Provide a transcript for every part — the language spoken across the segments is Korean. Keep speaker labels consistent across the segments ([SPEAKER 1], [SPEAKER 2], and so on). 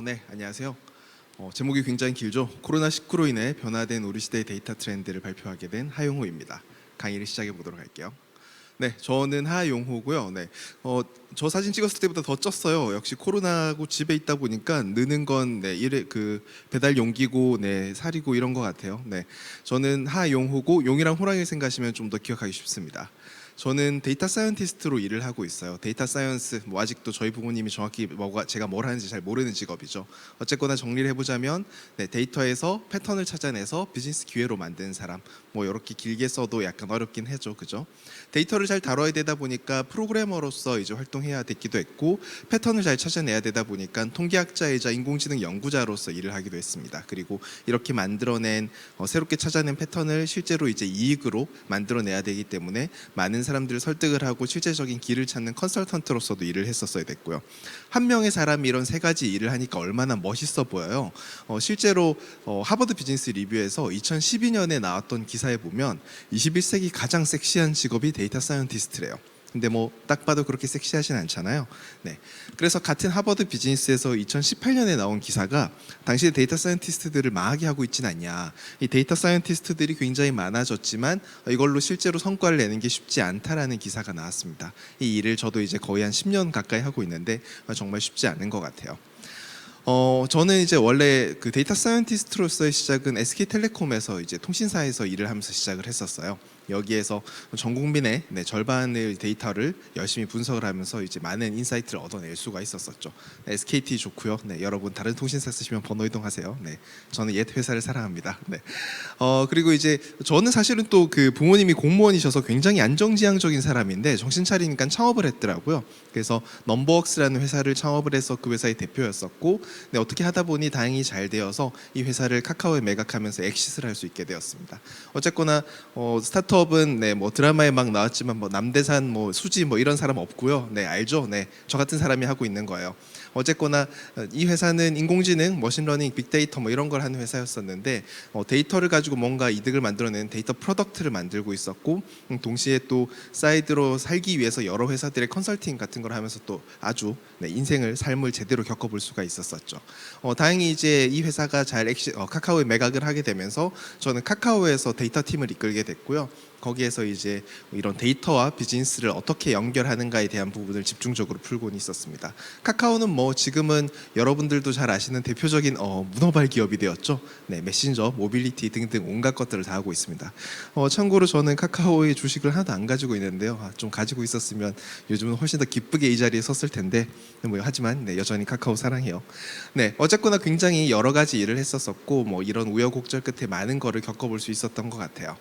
[SPEAKER 1] 네, 안녕하세요. 제목이 굉장히 길죠. 코로나19로 인해 변화된 우리 시대의 데이터 트렌드를 발표하게 된 하용호입니다. 강의를 시작해 보도록 할게요. 네, 저는 하용호고요. 네, 저 사진 찍었을 때보다 더 쪘어요. 역시 코로나고 집에 있다 보니까 느는 건 배달 용기고, 살이고 이런 것 같아요. 네, 저는 하용호고 용이랑 호랑이 생각하시면 좀 더 기억하기 쉽습니다. 저는 데이터 사이언티스트로 일을 하고 있어요. 데이터 사이언스, 아직도 저희 부모님이 정확히 제가 뭘 하는지 잘 모르는 직업이죠. 어쨌거나 정리를 해보자면 데이터에서 패턴을 찾아내서 비즈니스 기회로 만드는 사람, 이렇게 길게 써도 약간 어렵긴 하죠, 그죠? 데이터를 잘 다뤄야 되다 보니까 프로그래머로서 이제 활동해야 되기도 했고, 패턴을 잘 찾아내야 되다 보니까 통계학자이자 인공지능 연구자로서 일을 하기도 했습니다. 그리고 이렇게 만들어낸 새롭게 찾아낸 패턴을 실제로 이제 이익으로 만들어내야 되기 때문에 많은 사람들을 설득을 하고 실제적인 길을 찾는 컨설턴트로서도 일을 했었어야 됐고요. 한 명의 사람이 이런 세 가지 일을 하니까 얼마나 멋있어 보여요. 실제로 하버드 비즈니스 리뷰에서 2012년에 나왔던 기사에 보면 21세기 가장 섹시한 직업이 데이터 사이언티스트래요. 근데 딱 봐도 그렇게 섹시하진 않잖아요. 네. 그래서 같은 하버드 비즈니스에서 2018년에 나온 기사가 당시에 데이터 사이언티스트들을 망하게 하고 있진 않냐. 이 데이터 사이언티스트들이 굉장히 많아졌지만 이걸로 실제로 성과를 내는 게 쉽지 않다라는 기사가 나왔습니다. 이 일을 저도 이제 거의 한 10년 가까이 하고 있는데 정말 쉽지 않은 것 같아요. 저는 이제 원래 그 데이터 사이언티스트로서의 시작은 SK텔레콤에서 이제 통신사에서 일을 하면서 시작을 했었어요. 여기에서 전 국민의 절반의 데이터를 열심히 분석을 하면서 이제 많은 인사이트를 얻어낼 수가 있었었죠. SKT 좋고요. 여러분 다른 통신사 쓰시면 번호 이동하세요. 저는 옛 회사를 사랑합니다. 그리고 이제 저는 사실은 또 그 부모님이 공무원이셔서 굉장히 안정지향적인 사람인데 정신 차리니까 창업을 했더라고요. 그래서 넘버웍스라는 회사를 창업을 해서 그 회사의 대표였었고, 어떻게 하다 보니 다행히 잘 되어서 이 회사를 카카오에 매각하면서 엑시스를 할 수 있게 되었습니다. 어쨌거나 스타트업은 드라마에 막 나왔지만 남대산 수지 이런 사람 없고요. 알죠? 저 같은 사람이 하고 있는 거예요. 어쨌거나 이 회사는 인공지능, 머신러닝, 빅데이터 이런 걸 하는 회사였었는데 데이터를 가지고 뭔가 이득을 만들어내는 데이터 프로덕트를 만들고 있었고, 동시에 또 사이드로 살기 위해서 여러 회사들의 컨설팅 같은 걸 하면서 또 아주 삶을 제대로 겪어볼 수가 있었었죠. 다행히 이제 이 회사가 카카오에 매각을 하게 되면서 저는 카카오에서 데이터 팀을 이끌게 됐고요. 거기에서 이제 이런 데이터와 비즈니스를 어떻게 연결하는가에 대한 부분을 집중적으로 풀고는 있었습니다. 카카오는 지금은 여러분들도 잘 아시는 대표적인 문어발 기업이 되었죠. 메신저, 모빌리티 등등 온갖 것들을 다 하고 있습니다. 참고로 저는 카카오의 주식을 하나도 안 가지고 있는데요. 좀 가지고 있었으면 요즘은 훨씬 더 기쁘게 이 자리에 섰을 텐데 하지만 여전히 카카오 사랑해요. 어쨌거나 굉장히 여러 가지 일을 했었었고 이런 우여곡절 끝에 많은 거를 겪어볼 수 있었던 것 같아요.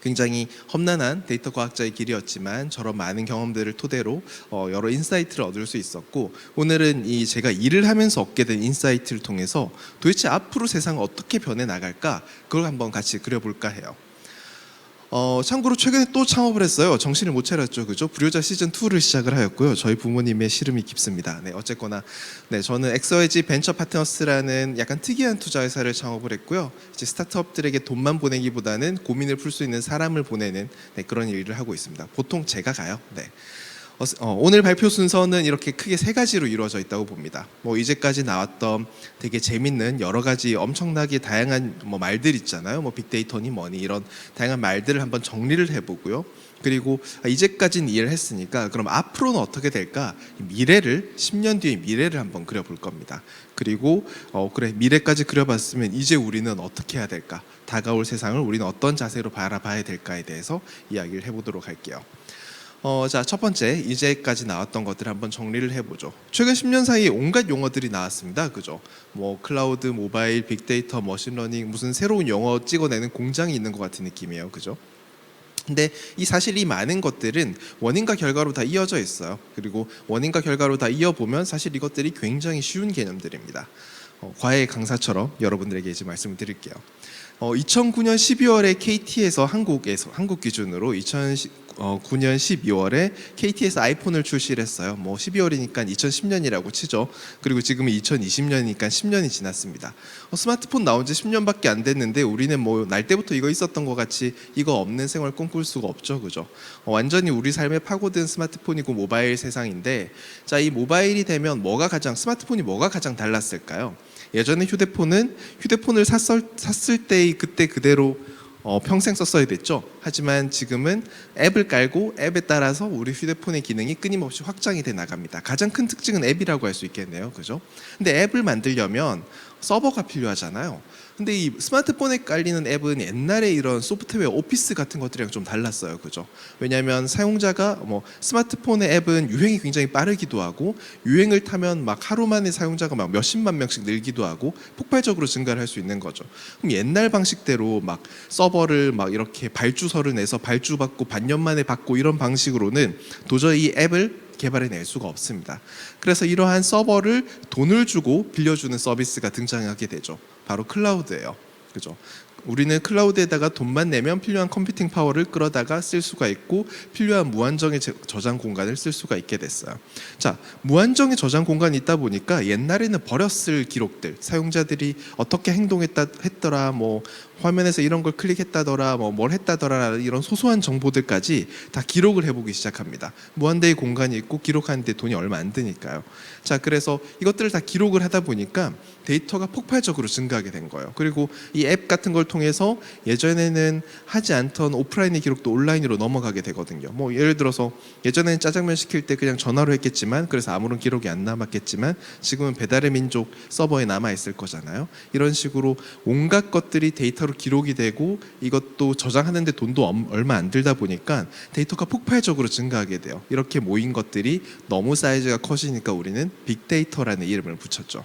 [SPEAKER 1] 굉장히 험난한 데이터 과학자의 길이었지만 저런 많은 경험들을 토대로 여러 인사이트를 얻을 수 있었고, 오늘은 제가 일을 하면서 얻게 된 인사이트를 통해서 도대체 앞으로 세상은 어떻게 변해 나갈까, 그걸 한번 같이 그려볼까 해요. 참고로 최근에 또 창업을 했어요. 정신을 못 차렸죠, 그죠? 불효자 시즌 2를 시작을 하였고요. 저희 부모님의 시름이 깊습니다. 어쨌거나 저는 엑서에지 벤처 파트너스라는 약간 특이한 투자 회사를 창업을 했고요. 이제 스타트업들에게 돈만 보내기보다는 고민을 풀 수 있는 사람을 보내는 그런 일을 하고 있습니다. 보통 제가 가요. 오늘 발표 순서는 이렇게 크게 세 가지로 이루어져 있다고 봅니다. 이제까지 나왔던 되게 재밌는 여러 가지 엄청나게 다양한 말들 있잖아요. 빅데이터니 뭐니 이런 다양한 말들을 한번 정리를 해보고요. 그리고 이제까지는 이해를 했으니까 그럼 앞으로는 어떻게 될까? 10년 뒤의 미래를 한번 그려볼 겁니다. 그리고 그래, 미래까지 그려봤으면 이제 우리는 어떻게 해야 될까? 다가올 세상을 우리는 어떤 자세로 바라봐야 될까에 대해서 이야기를 해보도록 할게요. 자, 첫 번째, 이제까지 나왔던 것들을 한번 정리를 해보죠. 최근 10년 사이에 온갖 용어들이 나왔습니다. 그죠? 클라우드, 모바일, 빅데이터, 머신러닝, 무슨 새로운 영어 찍어내는 공장이 있는 것 같은 느낌이에요. 그죠? 근데 사실 이 많은 것들은 원인과 결과로 다 이어져 있어요. 그리고 원인과 결과로 다 이어보면 사실 이것들이 굉장히 쉬운 개념들입니다. 과외 강사처럼 여러분들에게 이제 말씀을 드릴게요. 2009년 12월에 KT에서 한국 기준으로 2009년 12월에 KT에서 아이폰을 출시를 했어요. 뭐 12월이니까 2010년이라고 치죠. 그리고 지금은 2020년이니까 10년이 지났습니다. 스마트폰 나온 지 10년밖에 안 됐는데 우리는 뭐 날 때부터 이거 있었던 것 같이 이거 없는 생활 꿈꿀 수가 없죠, 그죠? 완전히 우리 삶에 파고든 스마트폰이고 모바일 세상인데, 자, 이 모바일이 되면 스마트폰이 뭐가 가장 달랐을까요? 예전에 휴대폰을 샀을 때의 그때 그대로 평생 썼어야 됐죠. 하지만 지금은 앱을 깔고 앱에 따라서 우리 휴대폰의 기능이 끊임없이 확장이 돼 나갑니다. 가장 큰 특징은 앱이라고 할 수 있겠네요, 그죠? 근데 앱을 만들려면 서버가 필요하잖아요. 근데 이 스마트폰에 깔리는 앱은 옛날에 이런 소프트웨어 오피스 같은 것들이랑 좀 달랐어요, 그죠? 왜냐하면 사용자가 스마트폰의 앱은 유행이 굉장히 빠르기도 하고, 유행을 타면 막 하루 만에 사용자가 막 몇십만 명씩 늘기도 하고 폭발적으로 증가를 할 수 있는 거죠. 그럼 옛날 방식대로 막 서버를 막 이렇게 발주서를 내서 발주받고 반년 만에 받고 이런 방식으로는 도저히 이 앱을 개발해낼 수가 없습니다. 그래서 이러한 서버를 돈을 주고 빌려주는 서비스가 등장하게 되죠. 바로 클라우드예요. 그죠? 우리는 클라우드에다가 돈만 내면 필요한 컴퓨팅 파워를 끌어다가 쓸 수가 있고, 필요한 무한정의 저장 공간을 쓸 수가 있게 됐어요. 자, 무한정의 저장 공간이 있다 보니까 옛날에는 버렸을 기록들, 사용자들이 어떻게 했더라, 뭐 화면에서 이런 걸 클릭했다더라, 뭐 뭘 했다더라, 이런 소소한 정보들까지 다 기록을 해보기 시작합니다. 무한대의 공간이 있고 기록하는데 돈이 얼마 안 드니까요. 자, 그래서 이것들을 다 기록을 하다 보니까 데이터가 폭발적으로 증가하게 된 거예요. 그리고 이 앱 같은 걸 통해서 예전에는 하지 않던 오프라인의 기록도 온라인으로 넘어가게 되거든요. 뭐 예를 들어서 예전에는 짜장면 시킬 때 그냥 전화로 했겠지만, 그래서 아무런 기록이 안 남았겠지만 지금은 배달의 민족 서버에 남아 있을 거잖아요. 이런 식으로 온갖 것들이 데이터로 기록이 되고, 이것도 저장하는데 돈도 얼마 안 들다 보니까 데이터가 폭발적으로 증가하게 돼요. 이렇게 모인 것들이 너무 사이즈가 커지니까 우리는 빅데이터라는 이름을 붙였죠.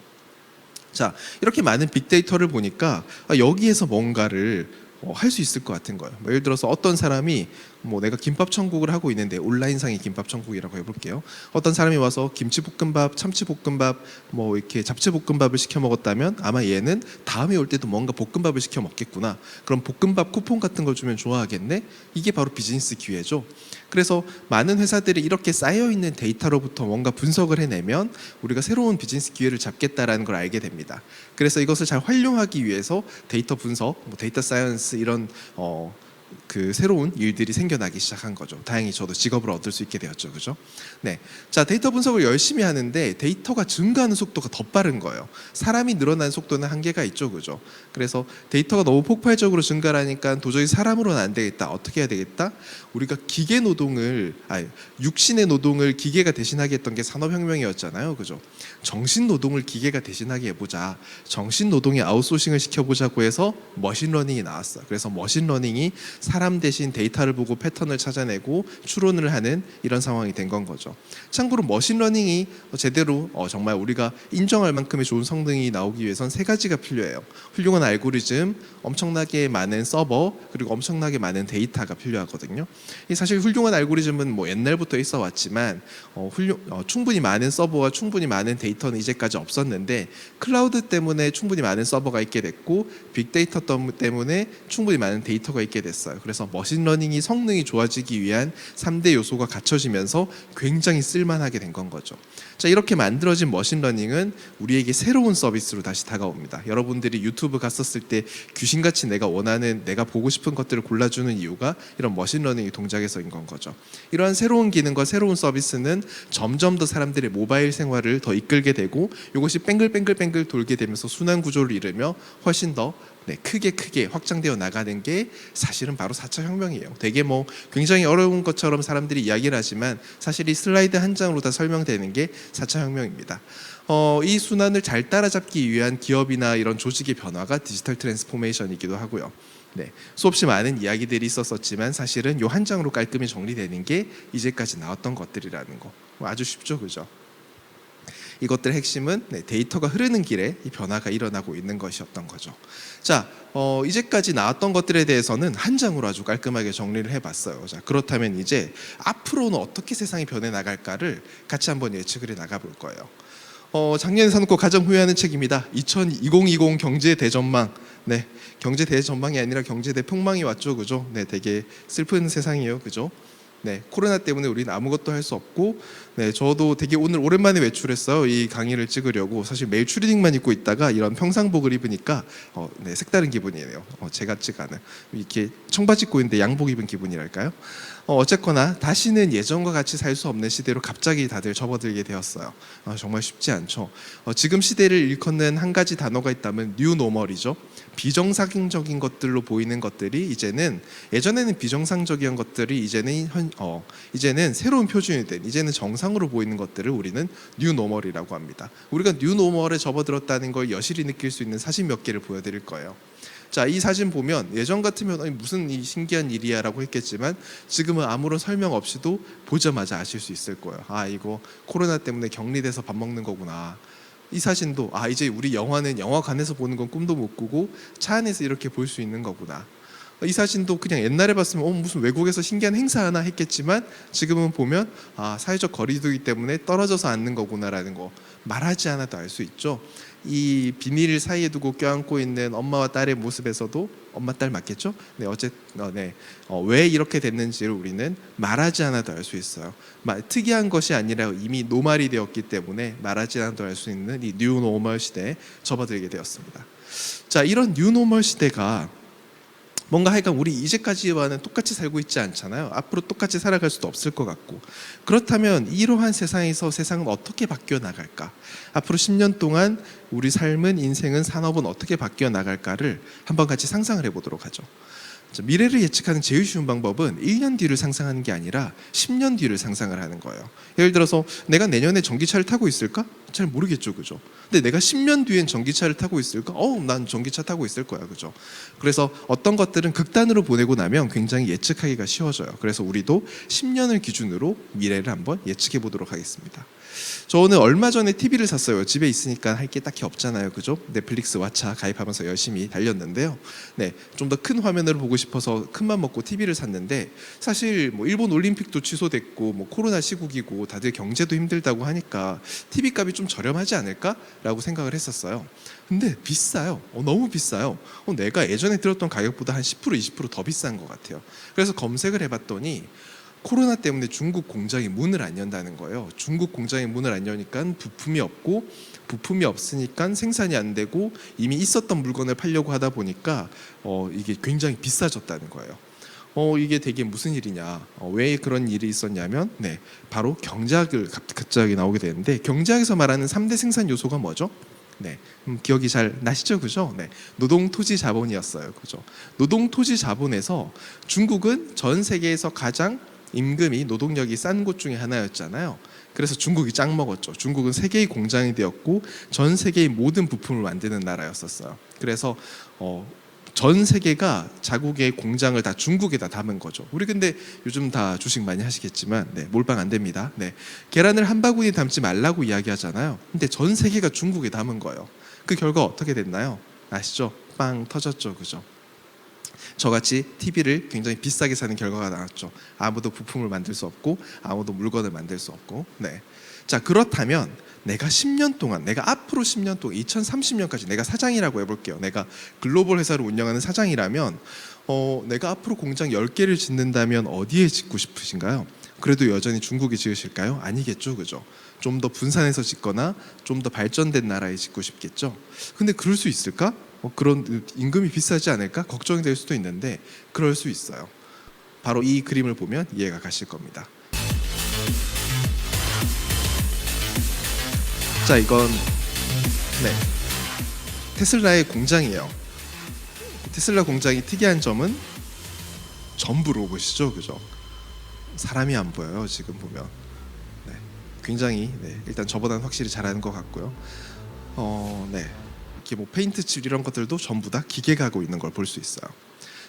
[SPEAKER 1] 자, 이렇게 많은 빅데이터를 보니까 여기에서 뭔가를 할 수 있을 것 같은 거예요. 예를 들어서 어떤 사람이 내가 김밥 천국을 하고 있는데, 온라인상의 김밥 천국이라고 해볼게요. 어떤 사람이 와서 김치볶음밥, 참치볶음밥, 이렇게 잡채볶음밥을 시켜 먹었다면 아마 얘는 다음에 올 때도 뭔가 볶음밥을 시켜 먹겠구나. 그럼 볶음밥 쿠폰 같은 걸 주면 좋아하겠네. 이게 바로 비즈니스 기회죠. 그래서 많은 회사들이 이렇게 쌓여있는 데이터로부터 뭔가 분석을 해내면 우리가 새로운 비즈니스 기회를 잡겠다라는 걸 알게 됩니다. 그래서 이것을 잘 활용하기 위해서 데이터 분석, 데이터 사이언스 이런 그 새로운 일들이 생겨나기 시작한 거죠. 다행히 저도 직업을 얻을 수 있게 되었죠, 그죠? 네, 자, 데이터 분석을 열심히 하는데 데이터가 증가하는 속도가 더 빠른 거예요. 사람이 늘어나는 속도는 한계가 있죠, 그죠? 그래서 데이터가 너무 폭발적으로 증가하니까 도저히 사람으로는 안 되겠다. 어떻게 해야 되겠다? 우리가 육신의 노동을 기계가 대신하게 했던 게 산업혁명이었잖아요, 그죠? 정신 노동을 기계가 대신하게 해보자. 정신 노동의 아웃소싱을 시켜보자고 해서 머신러닝이 나왔어요. 그래서 머신러닝이 사람 대신 데이터를 보고 패턴을 찾아내고 추론을 하는 이런 상황이 된 건 거죠. 참고로 머신러닝이 제대로 정말 우리가 인정할 만큼의 좋은 성능이 나오기 위해선 세 가지가 필요해요. 훌륭한 알고리즘, 엄청나게 많은 서버, 그리고 엄청나게 많은 데이터가 필요하거든요. 사실 훌륭한 알고리즘은 옛날부터 있어 왔지만 충분히 많은 서버와 충분히 많은 데이터는 이제까지 없었는데, 클라우드 때문에 충분히 많은 서버가 있게 됐고, 빅데이터 때문에 충분히 많은 데이터가 있게 됐어요. 그래서 머신러닝이 성능이 좋아지기 위한 3대 요소가 갖춰지면서 굉장히 쓸만하게 된 건 거죠. 자, 이렇게 만들어진 머신러닝은 우리에게 새로운 서비스로 다시 다가옵니다. 여러분들이 유튜브 갔었을 때 귀신같이 내가 보고 싶은 것들을 골라주는 이유가 이런 머신러닝의 동작에서인 건 거죠. 이러한 새로운 기능과 새로운 서비스는 점점 더 사람들의 모바일 생활을 더 이끌게 되고, 이것이 뱅글뱅글 돌게 되면서 순환 구조를 이루며 훨씬 더 크게 확장되어 나가는 게 사실은 바로 4차 혁명이에요. 되게 굉장히 어려운 것처럼 사람들이 이야기를 하지만 사실 이 슬라이드 한 장으로 다 설명되는 게 4차 혁명입니다. 이 순환을 잘 따라잡기 위한 기업이나 이런 조직의 변화가 디지털 트랜스포메이션이기도 하고요. 네, 수없이 많은 이야기들이 있었지만 사실은 이 한 장으로 깔끔히 정리되는 게 이제까지 나왔던 것들이라는 거. 아주 쉽죠, 그죠? 이것들의 핵심은 데이터가 흐르는 길에 이 변화가 일어나고 있는 것이었던 거죠. 자, 이제까지 나왔던 것들에 대해서는 한 장으로 아주 깔끔하게 정리를 해봤어요. 자, 그렇다면 이제 앞으로는 어떻게 세상이 변해 나갈까를 같이 한번 예측을 해 나가 볼 거예요. 작년에 사놓고 가장 후회하는 책입니다. 2020 경제 대전망. 네, 경제 대전망이 아니라 경제 대폭망이 왔죠, 그죠? 네, 되게 슬픈 세상이에요, 그죠? 네, 코로나 때문에 우리는 아무것도 할 수 없고, 네, 저도 되게 오늘 오랜만에 외출했어요. 이 강의를 찍으려고. 사실 매일 추리닝만 입고 있다가 이런 평상복을 입으니까 네, 색다른 기분이에요. 제 같지가 않은 이렇게 청바지 입고 있는데 양복 입은 기분이랄까요? 어쨌거나 다시는 예전과 같이 살 수 없는 시대로 갑자기 다들 접어들게 되었어요. 정말 쉽지 않죠. 지금 시대를 일컫는 한 가지 단어가 있다면 뉴노멀이죠. 비정상적인 것들로 보이는 것들이 이제는, 예전에는 비정상적인 것들이 이제는 새로운 표준이 된, 이제는 정상으로 보이는 것들을 우리는 뉴노멀이라고 합니다. 우리가 뉴노멀에 접어들었다는 걸 여실히 느낄 수 있는 사진 몇 개를 보여드릴 거예요. 자, 이 사진 보면 예전 같으면 무슨 이 신기한 일이야라고 했겠지만 지금은 아무런 설명 없이도 보자마자 아실 수 있을 거예요. 아, 이거 코로나 때문에 격리돼서 밥 먹는 거구나. 이 사진도 이제 우리 영화는 영화관에서 보는 건 꿈도 못 꾸고 차 안에서 이렇게 볼 수 있는 거구나. 이 사진도 그냥 옛날에 봤으면 무슨 외국에서 신기한 행사 하나 했겠지만 지금은 보면 사회적 거리두기 때문에 떨어져서 앉는 거구나라는 거 말하지 않아도 알 수 있죠. 이 비닐 사이에 두고 껴안고 있는 엄마와 딸의 모습에서도, 엄마 딸 맞겠죠? 네, 왜 이렇게 됐는지를 우리는 말하지 않아도 알 수 있어요. 특이한 것이 아니라 이미 노말이 되었기 때문에 말하지 않아도 알 수 있는 이 뉴노멀 시대에 접어들게 되었습니다. 자, 이런 뉴노멀 시대가 뭔가 하여간 우리 이제까지와는 똑같이 살고 있지 않잖아요. 앞으로 똑같이 살아갈 수도 없을 것 같고. 그렇다면 이러한 세상에서 세상은 어떻게 바뀌어 나갈까? 앞으로 10년 동안 우리 삶은, 인생은, 산업은 어떻게 바뀌어 나갈까를 한번 같이 상상을 해보도록 하죠. 미래를 예측하는 제일 쉬운 방법은 1년 뒤를 상상하는 게 아니라 10년 뒤를 상상을 하는 거예요. 예를 들어서 내가 내년에 전기차를 타고 있을까? 잘 모르겠죠, 그죠? 근데 내가 10년 뒤엔 전기차를 타고 있을까? 난 전기차 타고 있을 거야, 그죠? 그래서 어떤 것들은 극단으로 보내고 나면 굉장히 예측하기가 쉬워져요. 그래서 우리도 10년을 기준으로 미래를 한번 예측해 보도록 하겠습니다. 저는 얼마 전에 TV를 샀어요. 집에 있으니까 할 게 딱히 없잖아요, 그죠? 넷플릭스, 왓챠 가입하면서 열심히 달렸는데요. 네, 좀 더 큰 화면으로 보고 싶어서 큰맘 먹고 TV를 샀는데, 사실 일본 올림픽도 취소됐고 코로나 시국이고 다들 경제도 힘들다고 하니까 TV 값이 좀 저렴하지 않을까라고 생각을 했었어요. 근데 비싸요. 너무 비싸요. 내가 예전에 들었던 가격보다 한 10% 20% 더 비싼 것 같아요. 그래서 검색을 해봤더니 코로나 때문에 중국 공장이 문을 안 연다는 거예요. 중국 공장이 문을 안 여니까 부품이 없고, 부품이 없으니까 생산이 안 되고, 이미 있었던 물건을 팔려고 하다 보니까 이게 굉장히 비싸졌다는 거예요. 이게 되게 무슨 일이냐, 왜 그런 일이 있었냐면, 네, 바로 경제학을 갑자기 나오게 되는데, 경제학에서 말하는 3대 생산 요소가 뭐죠? 네, 기억이 잘 나시죠, 그죠? 네, 노동, 토지, 자본이었어요, 그죠? 노동, 토지, 자본에서 중국은 전 세계에서 가장 임금이, 노동력이 싼 곳 중에 하나였잖아요. 그래서 중국이 짱 먹었죠. 중국은 세계의 공장이 되었고 전 세계의 모든 부품을 만드는 나라였었어요. 그래서 전 세계가 자국의 공장을 다 중국에다 담은 거죠. 우리 근데 요즘 다 주식 많이 하시겠지만, 네, 몰빵 안 됩니다. 네, 계란을 한 바구니 담지 말라고 이야기하잖아요. 근데 전 세계가 중국에 담은 거예요. 그 결과 어떻게 됐나요? 아시죠? 빵 터졌죠, 그죠? 저같이 TV를 굉장히 비싸게 사는 결과가 나왔죠. 아무도 부품을 만들 수 없고, 아무도 물건을 만들 수 없고. 네. 자, 그렇다면 내가 10년 동안, 내가 앞으로 10년 동안, 2030년까지 내가 사장이라고 해볼게요. 내가 글로벌 회사를 운영하는 사장이라면 내가 앞으로 공장 10개를 짓는다면 어디에 짓고 싶으신가요? 그래도 여전히 중국에 지으실까요? 아니겠죠, 그죠? 좀 더 분산해서 짓거나 좀 더 발전된 나라에 짓고 싶겠죠. 근데 그럴 수 있을까? 그런 임금이 비싸지 않을까? 걱정이 될 수도 있는데 그럴 수 있어요. 바로 이 그림을 보면 이해가 가실 겁니다. 자, 이건 테슬라의 공장이에요. 테슬라 공장이 특이한 점은 전부 로봇이죠, 그죠? 사람이 안 보여요, 지금 보면. 네, 굉장히 일단 저보다는 확실히 잘하는 것 같고요. 이렇게 페인트 칠 이런 것들도 전부 다 기계가 하고 있는 걸 볼 수 있어요.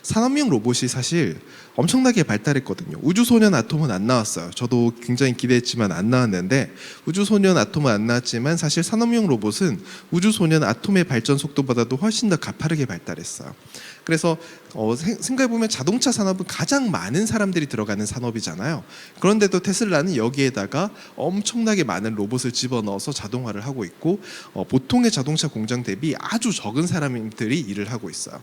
[SPEAKER 1] 산업용 로봇이 사실 엄청나게 발달했거든요. 우주소년 아톰은 안 나왔어요. 저도 굉장히 기대했지만 안 나왔는데, 우주소년 아톰은 안 나왔지만 사실 산업용 로봇은 우주소년 아톰의 발전 속도보다도 훨씬 더 가파르게 발달했어요. 그래서 생각해보면 자동차 산업은 가장 많은 사람들이 들어가는 산업이잖아요. 그런데도 테슬라는 여기에다가 엄청나게 많은 로봇을 집어넣어서 자동화를 하고 있고, 보통의 자동차 공장 대비 아주 적은 사람들이 일을 하고 있어요.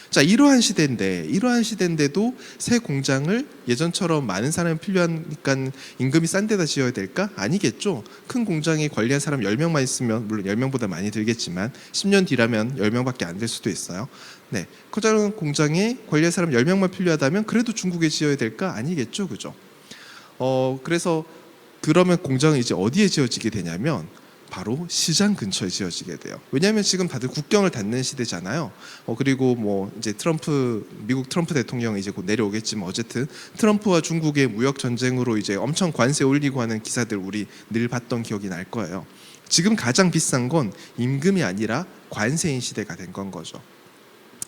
[SPEAKER 1] 자, 이러한 시대인데도 새 공장을 예전처럼 많은 사람이 필요하니까 임금이 싼 데다 지어야 될까? 아니겠죠. 큰 공장에 관리한 사람 10명만 있으면, 물론 10명보다 많이 들겠지만 10년 뒤라면 10명밖에 안 될 수도 있어요. 네, 커다란 공장에 관리할 사람 10명만 필요하다면 그래도 중국에 지어야 될까? 아니겠죠. 그죠? 그래서 그러면 공장은 이제 어디에 지어지게 되냐면 바로 시장 근처에 지어지게 돼요. 왜냐하면 지금 다들 국경을 닫는 시대잖아요. 그리고 뭐 이제 미국 트럼프 대통령이 이제 곧 내려오겠지만 어쨌든 트럼프와 중국의 무역 전쟁으로 이제 엄청 관세 올리고 하는 기사들 우리 늘 봤던 기억이 날 거예요. 지금 가장 비싼 건 임금이 아니라 관세인 시대가 된 건 거죠.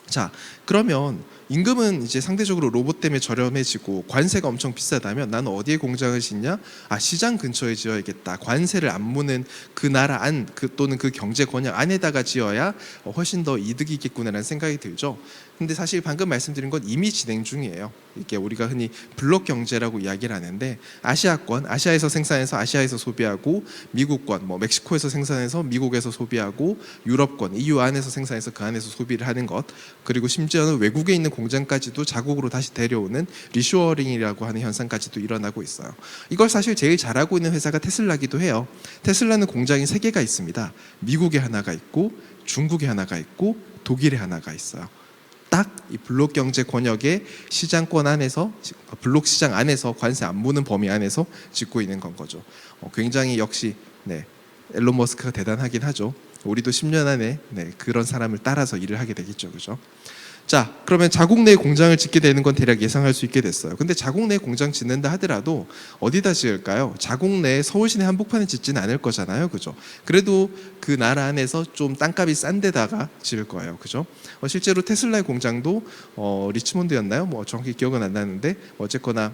[SPEAKER 1] 자, 그러면 임금은 이제 상대적으로 로봇 때문에 저렴해지고 관세가 엄청 비싸다면 나는 어디에 공장을 짓냐? 시장 근처에 지어야겠다. 관세를 안 무는 그 나라 안, 또는 그 경제 권역 안에다가 지어야 훨씬 더 이득이겠구나라는 생각이 들죠. 근데 사실 방금 말씀드린 건 이미 진행 중이에요. 이게 우리가 흔히 블록 경제라고 이야기를 하는데 아시아권, 아시아에서 생산해서 아시아에서 소비하고 미국권, 뭐 멕시코에서 생산해서 미국에서 소비하고 유럽권, EU 안에서 생산해서 그 안에서 소비를 하는 것, 그리고 심지어는 외국에 있는 공장까지도 자국으로 다시 데려오는 리쇼어링이라고 하는 현상까지도 일어나고 있어요. 이걸 사실 제일 잘하고 있는 회사가 테슬라기도 해요. 테슬라는 공장이 3개가 있습니다. 미국에 하나가 있고 중국에 하나가 있고 독일에 하나가 있어요. 딱 이 블록 경제 권역의 시장권 안에서, 블록 시장 안에서 관세 안 무는 범위 안에서 짓고 있는 건 거죠. 굉장히 역시 앨런 머스크가 대단하긴 하죠. 우리도 10년 안에 그런 사람을 따라서 일을 하게 되겠죠, 그죠? 자, 그러면 자국 내 공장을 짓게 되는 건 대략 예상할 수 있게 됐어요. 근데 자국 내 공장 짓는다 하더라도 어디다 지을까요? 자국 내 서울 시내 한복판에 짓지는 않을 거잖아요, 그죠? 그래도 그 나라 안에서 좀 땅값이 싼 데다가 지을 거예요, 그죠? 실제로 테슬라의 공장도 리치몬드였나요? 뭐 정확히 기억은 안 나는데 어쨌거나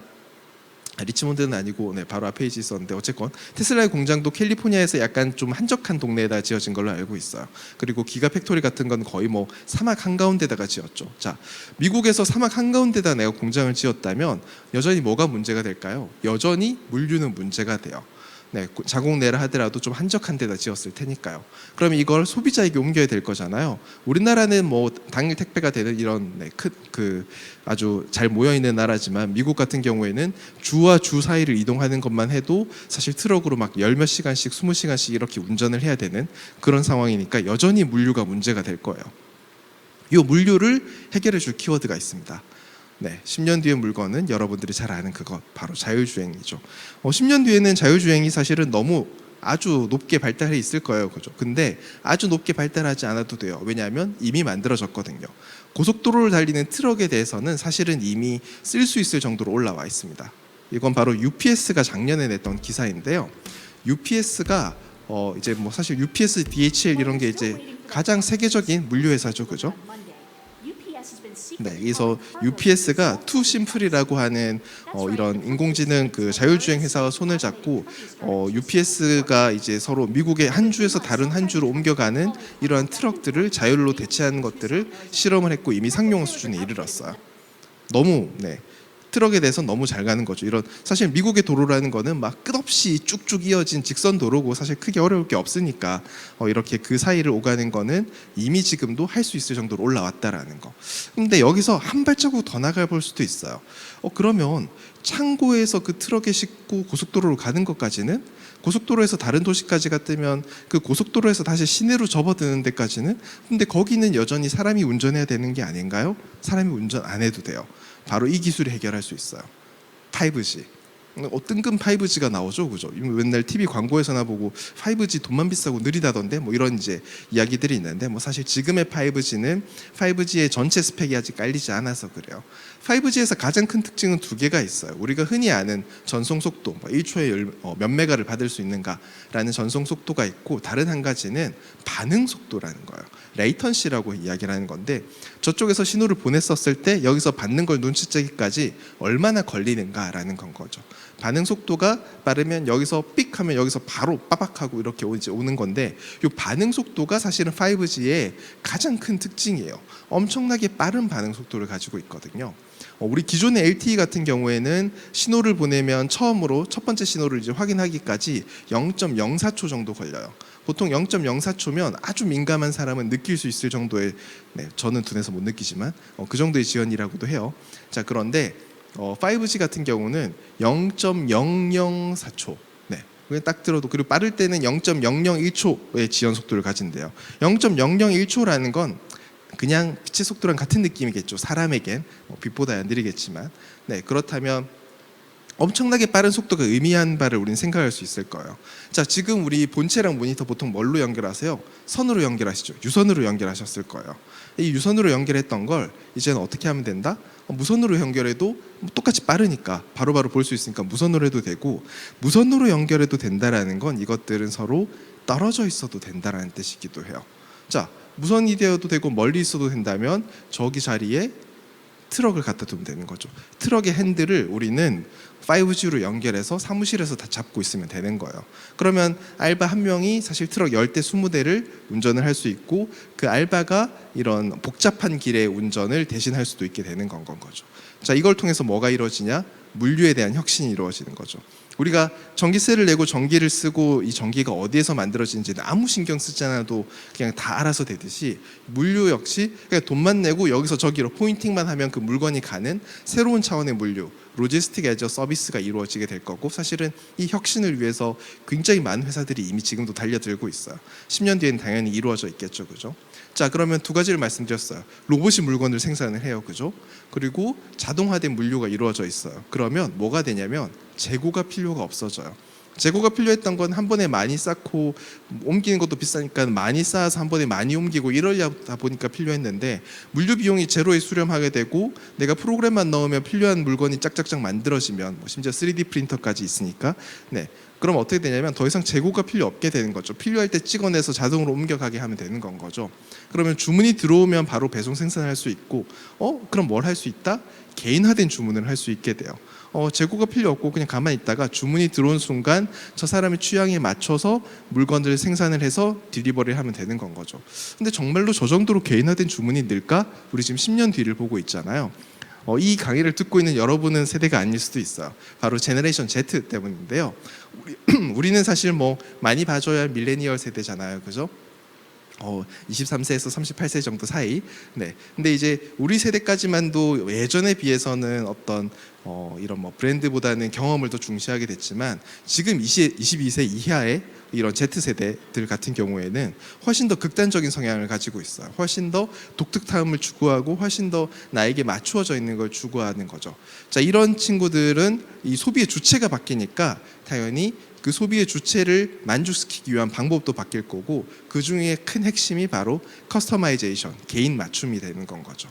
[SPEAKER 1] 리치몬드는 아니고 바로 앞에 있었는데 어쨌건 테슬라의 공장도 캘리포니아에서 약간 좀 한적한 동네에다 지어진 걸로 알고 있어요. 그리고 기가 팩토리 같은 건 거의 뭐 사막 한가운데다가 지었죠. 자, 미국에서 사막 한가운데다 내가 공장을 지었다면 여전히 뭐가 문제가 될까요? 여전히 물류는 문제가 돼요. 자국 내라 하더라도 좀 한적한 데다 지었을 테니까요. 그러면 이걸 소비자에게 옮겨야 될 거잖아요. 우리나라는 뭐 당일 택배가 되는 이런 아주 잘 모여 있는 나라지만 미국 같은 경우에는 주와 주 사이를 이동하는 것만 해도 사실 트럭으로 막 10몇 시간씩 20시간씩 이렇게 운전을 해야 되는 그런 상황이니까 여전히 물류가 문제가 될 거예요. 이 물류를 해결해 줄 키워드가 있습니다. 10년 뒤의 물건은 여러분들이 잘 아는 그것, 바로 자율주행이죠. 10년 뒤에는 자율주행이 사실은 너무 아주 높게 발달해 있을 거예요, 그죠? 근데 아주 높게 발달하지 않아도 돼요. 왜냐하면 이미 만들어졌거든요. 고속도로를 달리는 트럭에 대해서는 사실은 이미 쓸 수 있을 정도로 올라와 있습니다. 이건 바로 UPS가 작년에 냈던 기사인데요. UPS가 이제 뭐 사실 UPS, DHL 이런 게 이제 가장 세계적인 물류 회사죠, 그죠? 그래서 UPS가 투심플이라고 하는 이런 인공지능 자율주행 회사와 손을 잡고 UPS가 이제 서로 미국의 한 주에서 다른 한 주로 옮겨가는 이러한 트럭들을 자율로 대체하는 것들을 실험을 했고 이미 상용 수준에 이르렀어요. 너무 트럭에 대해서 너무 잘 가는 거죠. 이런 사실 미국의 도로라는 거는 막 끝없이 쭉쭉 이어진 직선 도로고 사실 크게 어려울 게 없으니까 이렇게 그 사이를 오가는 거는 이미 지금도 할 수 있을 정도로 올라왔다라는 거. 근데 여기서 한 발자국 더 나가 볼 수도 있어요. 그러면 창고에서 그 트럭에 싣고 고속도로로 가는 것까지는, 고속도로에서 다른 도시까지 갔다면 그 고속도로에서 다시 시내로 접어드는 데까지는, 근데 거기는 여전히 사람이 운전해야 되는 게 아닌가요? 사람이 운전 안 해도 돼요. 바로 이 기술이 해결할 수 있어요. 5G. 뜬금 5G가 나오죠, 그죠? 맨날 TV 광고에서나 보고 5G 돈만 비싸고 느리다던데 뭐 이런 이제 이야기들이 있는데 뭐 사실 지금의 5G는 5G의 전체 스펙이 아직 깔리지 않아서 그래요. 5G에서 가장 큰 특징은 2개가 있어요. 우리가 흔히 아는 전송 속도, 1초에 몇 메가를 받을 수 있는가라는 전송 속도가 있고, 다른 한 가지는 반응 속도라는 거예요. 레이턴시라고 이야기를 하는 건데, 저쪽에서 신호를 보냈었을 때 여기서 받는 걸 눈치채기까지 얼마나 걸리는가라는 건 거죠. 반응 속도가 빠르면 여기서 삑 하면 여기서 바로 빠박하고 이렇게 오는 건데, 이 반응 속도가 사실은 5G의 가장 큰 특징이에요. 엄청나게 빠른 반응 속도를 가지고 있거든요. 우리 기존의 LTE 같은 경우에는 신호를 보내면 처음으로 첫 번째 신호를 이제 확인하기까지 0.04초 정도 걸려요. 보통 0.04초면 아주 민감한 사람은 느낄 수 있을 정도의, 네, 저는 둔해서 못 느끼지만 그 정도의 지연이라고도 해요. 자, 그런데 5G 같은 경우는 0.004초. 네, 그게 딱 들어도, 그리고 빠를 때는 0.001초의 지연 속도를 가진대요. 0.001초라는 건 그냥 빛의 속도랑 같은 느낌이겠죠. 사람에겐 빛보다 느리겠지만, 네, 그렇다면 엄청나게 빠른 속도가 의미한 바를 우리는 생각할 수 있을 거예요. 자, 지금 우리 본체랑 모니터 보통 뭘로 연결하세요? 선으로 연결하시죠. 유선으로 연결하셨을 거예요. 이 유선으로 연결했던 걸 이제는 어떻게 하면 된다? 무선으로 연결해도 똑같이 빠르니까 바로바로 볼 수 있으니까 무선으로 해도 되고, 무선으로 연결해도 된다라는 건 이것들은 서로 떨어져 있어도 된다라는 뜻이기도 해요. 자, 무선이 되어도 되고 멀리 있어도 된다면 저기 자리에 트럭을 갖다 두면 되는 거죠. 트럭의 핸들을 우리는 5G로 연결해서 사무실에서 다 잡고 있으면 되는 거예요. 그러면 알바 한 명이 사실 트럭 10대 20대를 운전을 할 수 있고, 그 알바가 이런 복잡한 길의 운전을 대신할 수도 있게 되는 건 거죠. 자, 이걸 통해서 뭐가 이루어지냐? 물류에 대한 혁신이 이루어지는 거죠. 우리가 전기세를 내고 전기를 쓰고 이 전기가 어디에서 만들어지는지는 아무 신경 쓰지 않아도 그냥 다 알아서 되듯이, 물류 역시 그냥 돈만 내고 여기서 저기로 포인팅만 하면 그 물건이 가는 새로운 차원의 물류, 로지스틱 애저 서비스가 이루어지게 될 거고, 사실은 이 혁신을 위해서 굉장히 많은 회사들이 이미 지금도 달려들고 있어요. 10년 뒤에는 당연히 이루어져 있겠죠, 그죠? 자, 그러면 두 가지를 말씀드렸어요. 로봇이 물건을 생산을 해요, 그죠? 그리고 자동화된 물류가 이루어져 있어요. 그러면 뭐가 되냐면 재고가 필요가 없어져요. 재고가 필요했던 건 한 번에 많이 쌓고 옮기는 것도 비싸니까 많이 쌓아서 한 번에 많이 옮기고 이러려다 보니까 필요했는데, 물류 비용이 제로에 수렴하게 되고 내가 프로그램만 넣으면 필요한 물건이 짝짝짝 만들어지면, 심지어 3D 프린터까지 있으니까, 네, 그럼 어떻게 되냐면 더 이상 재고가 필요 없게 되는 거죠. 필요할 때 찍어내서 자동으로 옮겨가게 하면 되는 건 거죠. 그러면 주문이 들어오면 바로 배송 생산할 수 있고, 그럼 뭘 할 수 있다? 개인화된 주문을 할 수 있게 돼요. 재고가 필요 없고 그냥 가만히 있다가 주문이 들어온 순간 저 사람의 취향에 맞춰서 물건들을 생산을 해서 딜리버리를 하면 되는 건 거죠. 근데 정말로 저 정도로 개인화된 주문이 늘까? 우리 지금 10년 뒤를 보고 있잖아요. 이 강의를 듣고 있는 여러분은 세대가 아닐 수도 있어요. 바로 제너레이션 Z 때문인데요. 우리는 사실 뭐 많이 봐줘야 밀레니얼 세대잖아요, 그죠? 23세에서 38세 정도 사이. 네. 근데 이제 우리 세대까지만도 예전에 비해서는 어떤 이런 뭐 브랜드보다는 경험을 더 중시하게 됐지만, 지금 22세 이하의 이런 Z세대들 같은 경우에는 훨씬 더 극단적인 성향을 가지고 있어요. 훨씬 더 독특함을 추구하고 훨씬 더 나에게 맞추어져 있는 걸 추구하는 거죠. 자, 이런 친구들은 이 소비의 주체가 바뀌니까 당연히 그 소비의 주체를 만족시키기 위한 방법도 바뀔 거고, 그 중에 큰 핵심이 바로 커스터마이제이션, 개인 맞춤이 되는 건 거죠.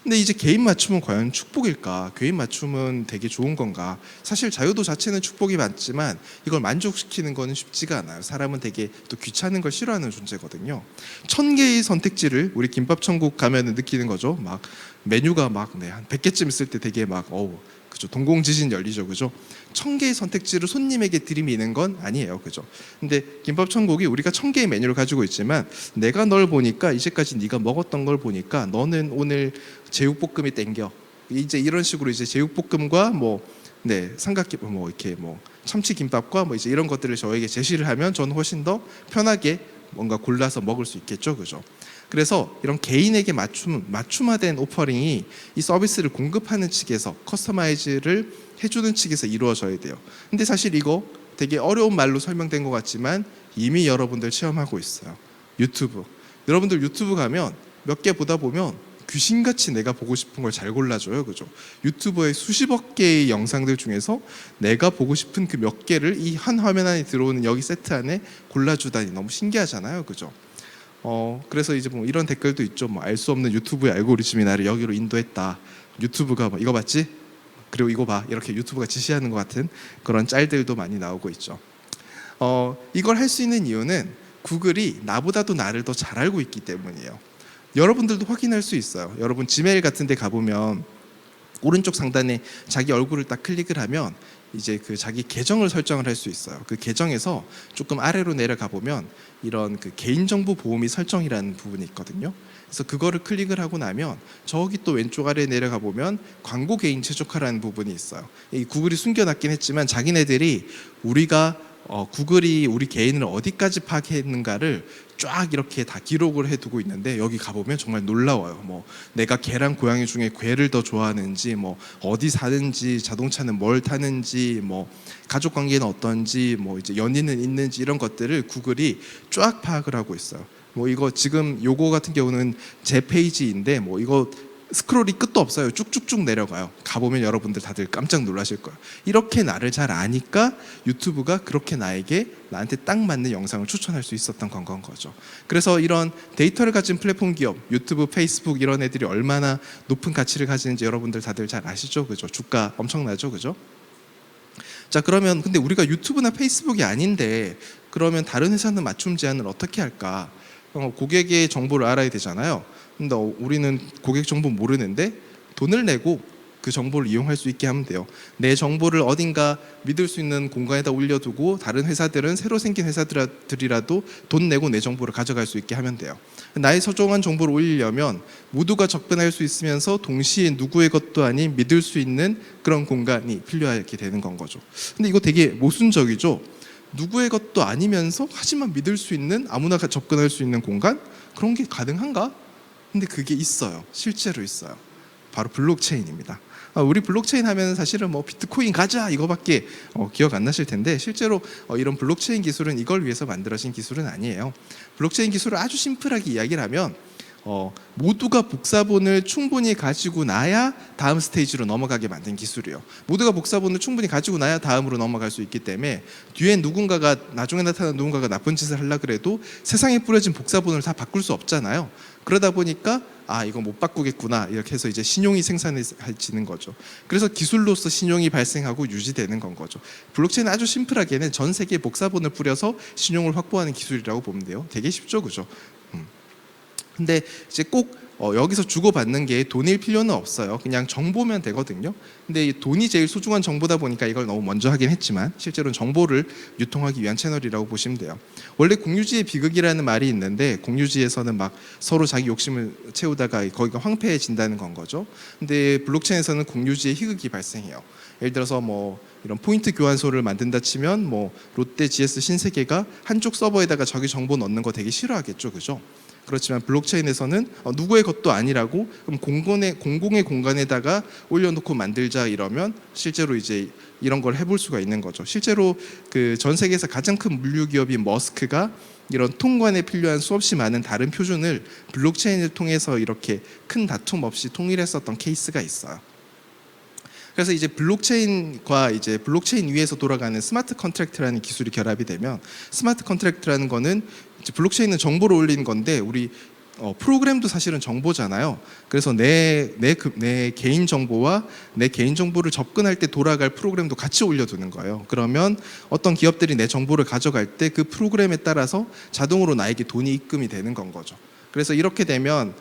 [SPEAKER 1] 근데 이제 개인 맞춤은 과연 축복일까? 개인 맞춤은 되게 좋은 건가? 사실 자유도 자체는 축복이 맞지만 이걸 만족시키는 거는 쉽지가 않아요. 사람은 되게 또 귀찮은 걸 싫어하는 존재거든요. 1000개의 선택지를 우리 김밥 천국 가면 느끼는 거죠. 막 메뉴가 막 한 100개쯤 있을 때 되게 막 그죠, 동공지진 열리죠, 그죠? 1000개의 선택지를 손님에게 들이미는 건 아니에요, 그죠? 근데 김밥 천국이 우리가 1000개의 메뉴를 가지고 있지만, 내가 널 보니까 이제까지 네가 먹었던 걸 보니까 너는 오늘 제육볶음이 땡겨. 이제 이런 식으로 이제 제육볶음과 삼각김 이렇게 참치김밥과 이제 이런 것들을 저에게 제시를 하면 저는 훨씬 더 편하게 뭔가 골라서 먹을 수 있겠죠, 그죠? 그래서 이런 개인에게 맞춤화된 오퍼링이 이 서비스를 공급하는 측에서, 커스터마이즈를 해주는 측에서 이루어져야 돼요. 근데 사실 이거 되게 어려운 말로 설명된 것 같지만 이미 여러분들 체험하고 있어요. 유튜브. 여러분들 유튜브 가면 몇 개 보다 보면 귀신같이 내가 보고 싶은 걸 잘 골라줘요, 그죠? 유튜브의 수십억 개의 영상들 중에서 내가 보고 싶은 그 몇 개를 이 한 화면 안에 들어오는 여기 세트 안에 골라주다니 너무 신기하잖아요, 그죠? 그래서 이제 이런 댓글도 있죠. 알 수 없는 유튜브의 알고리즘이 나를 여기로 인도했다. 유튜브가 이거 봤지? 그리고 이거 봐. 이렇게 유튜브가 지시하는 것 같은 그런 짤들도 많이 나오고 있죠. 이걸 할 수 있는 이유는 구글이 나보다도 나를 더 잘 알고 있기 때문이에요. 여러분들도 확인할 수 있어요. 여러분 지메일 같은 데 가보면 오른쪽 상단에 자기 얼굴을 딱 클릭을 하면 이제 그 자기 계정을 설정을 할 수 있어요. 그 계정에서 조금 아래로 내려가 보면 이런 그 개인정보 보호 및 설정이라는 부분이 있거든요. 그래서 그거를 클릭을 하고 나면 저기 또 왼쪽 아래 내려가 보면 광고 개인 최적화라는 부분이 있어요. 이 구글이 숨겨놨긴 했지만 자기네들이 우리가 구글이 우리 개인을 어디까지 파악했는가를 쫙 이렇게 다 기록을 해두고 있는데, 여기 가보면 정말 놀라워요. 뭐 내가 개랑 고양이 중에 개를 더 좋아하는지, 뭐 어디 사는지, 자동차는 뭘 타는지, 뭐 가족 관계는 어떤지, 뭐 이제 연인은 있는지, 이런 것들을 구글이 쫙 파악을 하고 있어요. 뭐 이거 지금 요거 같은 경우는 제 페이지인데 뭐 이거 스크롤이 끝도 없어요. 쭉쭉쭉 내려가요. 가보면 여러분들 다들 깜짝 놀라실 거예요. 이렇게 나를 잘 아니까 유튜브가 그렇게 나한테 딱 맞는 영상을 추천할 수 있었던 건 거죠. 그래서 이런 데이터를 가진 플랫폼 기업, 유튜브, 페이스북 이런 애들이 얼마나 높은 가치를 가지는지 여러분들 다들 잘 아시죠? 그죠? 주가 엄청나죠? 그죠? 자, 그러면 근데 우리가 유튜브나 페이스북이 아닌데 그러면 다른 회사는 맞춤 제안을 어떻게 할까? 고객의 정보를 알아야 되잖아요. 근데 우리는 고객 정보 모르는데 돈을 내고 그 정보를 이용할 수 있게 하면 돼요. 내 정보를 어딘가 믿을 수 있는 공간에다 올려두고 다른 회사들은 새로 생긴 회사들이라도 돈 내고 내 정보를 가져갈 수 있게 하면 돼요. 나의 소중한 정보를 올리려면 모두가 접근할 수 있으면서 동시에 누구의 것도 아닌 믿을 수 있는 그런 공간이 필요하게 되는 건 거죠. 근데 이거 되게 모순적이죠. 누구의 것도 아니면서 하지만 믿을 수 있는, 아무나 접근할 수 있는 공간? 그런 게 가능한가? 근데 그게 있어요. 실제로 있어요. 바로 블록체인입니다. 우리 블록체인 하면 사실은 뭐 비트코인 가자 이거밖에 기억 안 나실 텐데, 실제로 이런 블록체인 기술은 이걸 위해서 만들어진 기술은 아니에요. 블록체인 기술을 아주 심플하게 이야기를 하면 모두가 복사본을 충분히 가지고 나야 다음 스테이지로 넘어가게 만든 기술이에요. 모두가 복사본을 충분히 가지고 나야 다음으로 넘어갈 수 있기 때문에 뒤에 누군가가, 나중에 나타난 누군가가 나쁜 짓을 하려고 그래도 세상에 뿌려진 복사본을 다 바꿀 수 없잖아요. 그러다 보니까 이거 못 바꾸겠구나 이렇게 해서 이제 신용이 생산해지는 거죠. 그래서 기술로서 신용이 발생하고 유지되는 건 거죠. 블록체인은 아주 심플하게는 전 세계에 복사본을 뿌려서 신용을 확보하는 기술이라고 보면 돼요. 되게 쉽죠, 그죠? 근데 이제 꼭 여기서 주고받는 게 돈일 필요는 없어요. 그냥 정보면 되거든요. 근데 돈이 제일 소중한 정보다 보니까 이걸 너무 먼저 하긴 했지만 실제로는 정보를 유통하기 위한 채널이라고 보시면 돼요. 원래 공유지의 비극이라는 말이 있는데, 공유지에서는 막 서로 자기 욕심을 채우다가 거기가 황폐해진다는 건 거죠. 근데 블록체인에서는 공유지의 희극이 발생해요. 예를 들어서 뭐 이런 포인트 교환소를 만든다 치면 뭐 롯데, GS, 신세계가 한쪽 서버에다가 자기 정보 넣는 거 되게 싫어하겠죠, 그죠? 그렇지만 블록체인에서는 누구의 것도 아니라고, 그럼 공공의 공간에다가 올려놓고 만들자 이러면 실제로 이제 이런 걸 해볼 수가 있는 거죠. 실제로 그 전 세계에서 가장 큰 물류 기업인 머스크가 이런 통관에 필요한 수없이 많은 다른 표준을 블록체인을 통해서 이렇게 큰 다툼 없이 통일했었던 케이스가 있어요. 그래서 이제 블록체인과 이제 블록체인 위에서 돌아가는 스마트 컨트랙트라는 기술이 결합이 되면, 스마트 컨트랙트라는 거는 이제 블록체인은 정보를 올리는 건데 우리 프로그램도 사실은 정보잖아요. 그래서 내 개인 정보와 내 개인 정보를 접근할 때 돌아갈 프로그램도 같이 올려두는 거예요. 그러면 어떤 기업들이 내 정보를 가져갈 때 그 프로그램에 따라서 자동으로 나에게 돈이 입금이 되는 건 거죠. 그래서 이렇게 되면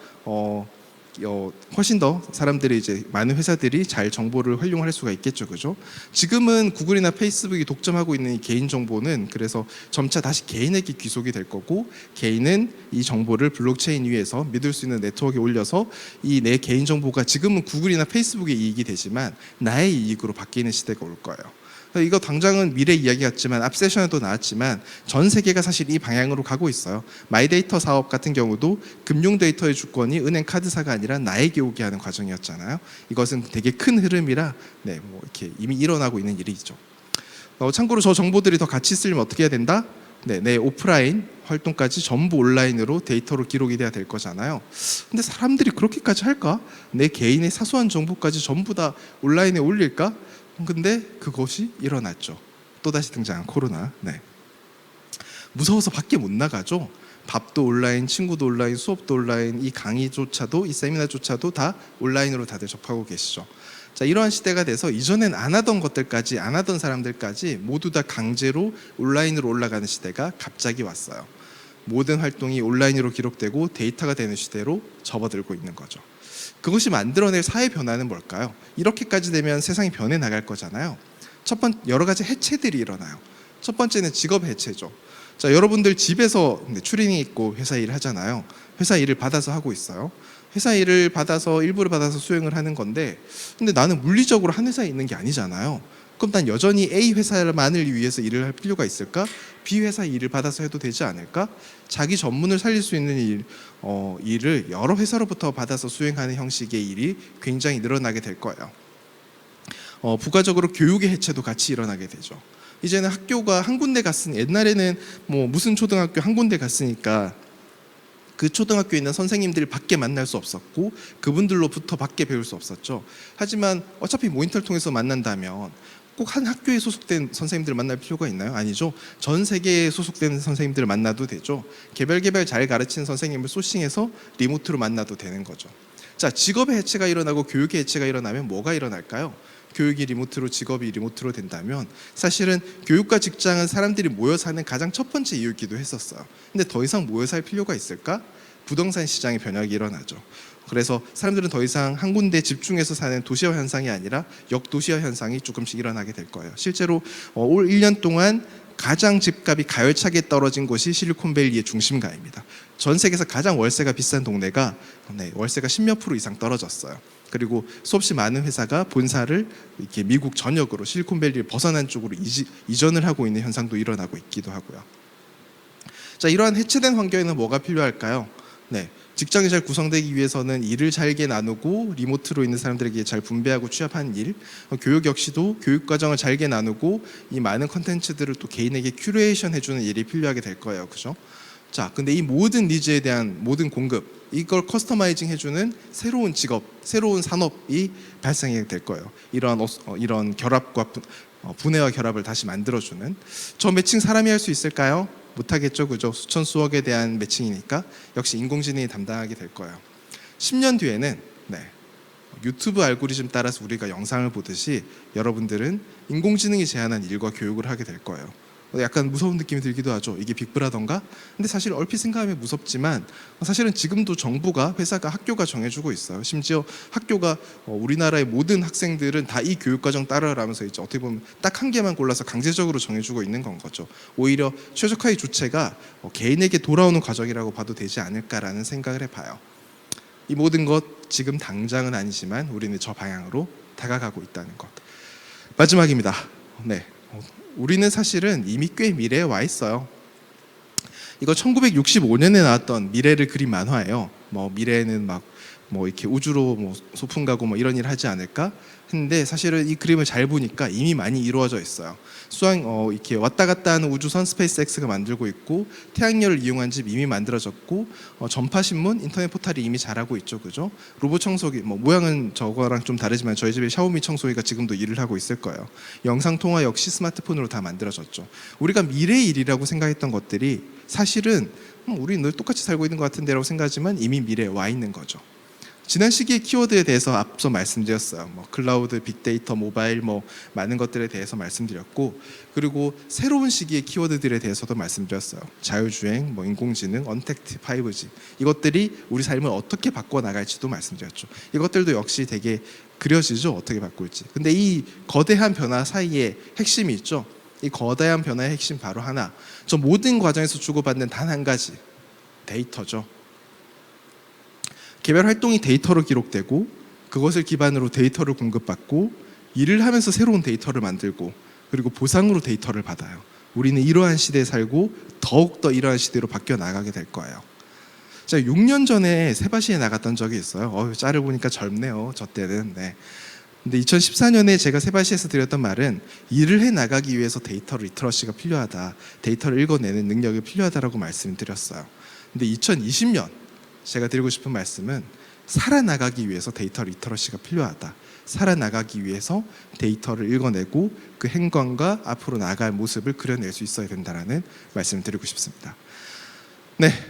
[SPEAKER 1] 훨씬 더 사람들이, 이제 많은 회사들이 잘 정보를 활용할 수가 있겠죠, 그죠? 지금은 구글이나 페이스북이 독점하고 있는 이 개인 정보는 그래서 점차 다시 개인에게 귀속이 될 거고, 개인은 이 정보를 블록체인 위에서 믿을 수 있는 네트워크에 올려서 이 내 개인 정보가 지금은 구글이나 페이스북의 이익이 되지만 나의 이익으로 바뀌는 시대가 올 거예요. 이거 당장은 미래 이야기 같지만 앞 세션에도 나왔지만 전 세계가 사실 이 방향으로 가고 있어요. 마이데이터 사업 같은 경우도 금융 데이터의 주권이 은행 카드사가 아니라 나에게 오게 하는 과정이었잖아요. 이것은 되게 큰 흐름이라 뭐 이렇게 이미 일어나고 있는 일이죠. 참고로 저 정보들이 더 같이 쓰려면 어떻게 해야 된다? 내 오프라인 활동까지 전부 온라인으로 데이터로 기록이 돼야 될 거잖아요. 근데 사람들이 그렇게까지 할까? 내 개인의 사소한 정보까지 전부 다 온라인에 올릴까? 근데 그것이 일어났죠. 또다시 등장한 코로나. 무서워서 밖에 못 나가죠. 밥도 온라인, 친구도 온라인, 수업도 온라인, 이 강의조차도, 이 세미나조차도 다 온라인으로 다들 접하고 계시죠. 자, 이러한 시대가 돼서 이전엔 안 하던 것들까지, 안 하던 사람들까지 모두 다 강제로 온라인으로 올라가는 시대가 갑자기 왔어요. 모든 활동이 온라인으로 기록되고 데이터가 되는 시대로 접어들고 있는 거죠. 그것이 만들어낼 사회 변화는 뭘까요? 이렇게까지 되면 세상이 변해 나갈 거잖아요. 여러 가지 해체들이 일어나요. 첫 번째는 직업 해체죠. 자, 여러분들 집에서 추리닝 입고 회사 일을 하잖아요. 회사 일을 받아서 하고 있어요. 회사 일을 받아서 일부를 받아서 수행을 하는 건데, 근데 나는 물리적으로 한 회사에 있는 게 아니잖아요. 그럼 난 여전히 A 회사만을 위해서 일을 할 필요가 있을까? B 회사 일을 받아서 해도 되지 않을까? 자기 전문을 살릴 수 있는 일을 여러 회사로부터 받아서 수행하는 형식의 일이 굉장히 늘어나게 될 거예요. 부가적으로 교육의 해체도 같이 일어나게 되죠. 이제는 학교가 한 군데 갔으니, 옛날에는 뭐 무슨 초등학교 한 군데 갔으니까 그 초등학교에 있는 선생님들 밖에 만날 수 없었고 그분들로부터 밖에 배울 수 없었죠. 하지만 어차피 모니터를 통해서 만난다면 꼭 한 학교에 소속된 선생님들을 만날 필요가 있나요? 아니죠. 전 세계에 소속된 선생님들을 만나도 되죠. 개별 잘 가르치는 선생님을 소싱해서 리모트로 만나도 되는 거죠. 자, 직업의 해체가 일어나고 교육의 해체가 일어나면 뭐가 일어날까요? 교육이 리모트로, 직업이 리모트로 된다면 사실은 교육과 직장은 사람들이 모여 사는 가장 첫 번째 이유이기도 했었어요. 근데 더 이상 모여 살 필요가 있을까? 부동산 시장의 변혁이 일어나죠. 그래서 사람들은 더 이상 한 군데 집중해서 사는 도시화 현상이 아니라 역도시화 현상이 조금씩 일어나게 될 거예요. 실제로 올 1년 동안 가장 집값이 가열차게 떨어진 곳이 실리콘밸리의 중심가입니다. 전 세계에서 가장 월세가 비싼 동네가 월세가 10몇 % 이상 떨어졌어요. 그리고 수없이 많은 회사가 본사를 이렇게 미국 전역으로 실리콘밸리를 벗어난 쪽으로 이전을 하고 있는 현상도 일어나고 있기도 하고요. 자, 이러한 해체된 환경에는 뭐가 필요할까요? 직장이 잘 구성되기 위해서는 일을 잘게 나누고 리모트로 있는 사람들에게 잘 분배하고 취합하는 일, 교육 역시도 교육 과정을 잘게 나누고 이 많은 컨텐츠들을 또 개인에게 큐레이션 해주는 일이 필요하게 될 거예요. 그죠? 자, 근데 이 모든 니즈에 대한 모든 공급, 이걸 커스터마이징 해주는 새로운 직업, 새로운 산업이 발생하게 될 거예요. 이런 결합과 분해와 결합을 다시 만들어주는. 저 매칭 사람이 할 수 있을까요? 못하겠죠, 그죠? 수천 수억에 대한 매칭이니까 역시 인공지능이 담당하게 될 거예요. 10년 뒤에는 유튜브 알고리즘 따라서 우리가 영상을 보듯이 여러분들은 인공지능이 제안한 일과 교육을 하게 될 거예요. 약간 무서운 느낌이 들기도 하죠. 이게 빅브라던가? 근데 사실 얼핏 생각하면 무섭지만 사실은 지금도 정부가, 회사가, 학교가 정해주고 있어요. 심지어 학교가 우리나라의 모든 학생들은 다 이 교육과정 따르라면서 이제 어떻게 보면 딱 한 개만 골라서 강제적으로 정해주고 있는 건 거죠. 오히려 최적화의 주체가 개인에게 돌아오는 과정이라고 봐도 되지 않을까라는 생각을 해봐요. 이 모든 것 지금 당장은 아니지만 우리는 저 방향으로 다가가고 있다는 것. 마지막입니다. 우리는 사실은 이미 꽤 미래에 와 있어요. 이거 1965년에 나왔던 미래를 그린 만화예요. 미래에는 이렇게 우주로 소풍 가고 이런 일 하지 않을까 했는데 사실은 이 그림을 잘 보니까 이미 많이 이루어져 있어요. 이렇게 왔다 갔다 하는 우주선 스페이스X가 만들고 있고, 태양열을 이용한 집 이미 만들어졌고, 전파 신문, 인터넷 포털이 이미 잘하고 있죠, 그죠? 로봇 청소기, 모양은 저거랑 좀 다르지만 저희 집에 샤오미 청소기가 지금도 일을 하고 있을 거예요. 영상 통화 역시 스마트폰으로 다 만들어졌죠. 우리가 미래의 일이라고 생각했던 것들이 사실은 우리 늘 똑같이 살고 있는 것 같은데라고 생각하지만 이미 미래에 와 있는 거죠. 지난 시기의 키워드에 대해서 앞서 말씀드렸어요. 클라우드, 빅데이터, 모바일 많은 것들에 대해서 말씀드렸고, 그리고 새로운 시기의 키워드들에 대해서도 말씀드렸어요. 자율주행, 인공지능, 언택트, 5G 이것들이 우리 삶을 어떻게 바꿔 나갈지도 말씀드렸죠. 이것들도 역시 되게 그려지죠. 어떻게 바꿀지. 근데 이 거대한 변화 사이에 핵심이 있죠. 이 거대한 변화의 핵심 바로 하나. 저 모든 과정에서 주고받는 단 한 가지, 데이터죠. 개별 활동이 데이터로 기록되고 그것을 기반으로 데이터를 공급받고 일을 하면서 새로운 데이터를 만들고 그리고 보상으로 데이터를 받아요. 우리는 이러한 시대에 살고 더욱더 이러한 시대로 바뀌어 나가게 될 거예요. 제가 6년 전에 세바시에 나갔던 적이 있어요. 짤을 보니까 젊네요. 저 때는. 근데 2014년에 제가 세바시에서 드렸던 말은 일을 해 나가기 위해서 데이터 리터러시가 필요하다. 데이터를 읽어내는 능력이 필요하다라고 말씀드렸어요. 근데 2020년 제가 드리고 싶은 말씀은 살아나가기 위해서 데이터 리터러시가 필요하다. 살아나가기 위해서 데이터를 읽어내고 그 행관과 앞으로 나갈 모습을 그려낼 수 있어야 된다는 말씀을 드리고 싶습니다.